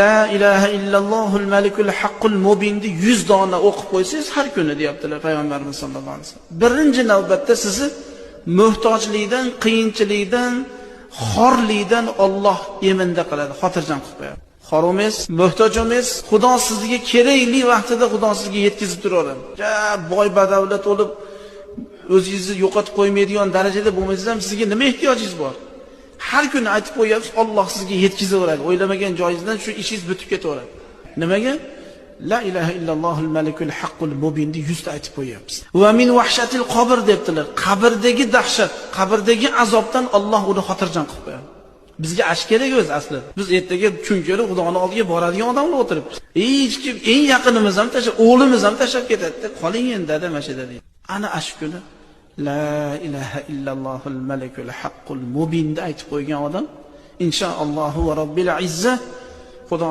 La ilaha illallohul malikul haqqul mubinni 100 dona o'qib qo'ysangiz har kuni deyaptilar payg'ambarimiz sollallohu alayhi vasallam. Birinchi navbatda sizni muhtojlikdan, qiyinchilikdan, xorlikdan Alloh eminda qiladi, xotirjam qilib qo'yadi. Xor emas, muhtoj emas, Xudo sizga kerakli vaqtida Xudo sizga yetkazib turadi. Boy badavlat bo'lib o'zingizni yo'qotib qo'ymaydigan darajada bo'lmaysiz ham sizga nima ehtiyojingiz bor? Har kuni aytib qo'yapsiz, Alloh sizga yetkazaveradi. O'ylamagan joyingizdan shu ishingiz bitib ketaveradi. Nimaga? La ilaha illallohul malikul haqqul mubinni 100 ta aytib qo'yapsiz. Va min vahshatil qabr debdilar. Qabrdagi dahshat, qabrdagi azobdan Alloh uni xotirjam qilib qo'yadi. Bizga ash kerak o'zi asli. Biz ertaga kun kelib Xudoning oldiga boradigan odamlar o'tiribmiz. Hech kim, eng yaqinimiz ham tashlab, o'g'limiz ham tashlab ketadi. Qoling endi dada mashada deydi. Ana ash kuni La ilaha illallohul malikul haqqul mubinni aytib qo'ygan odam inshaalloh va robbil izza Xudo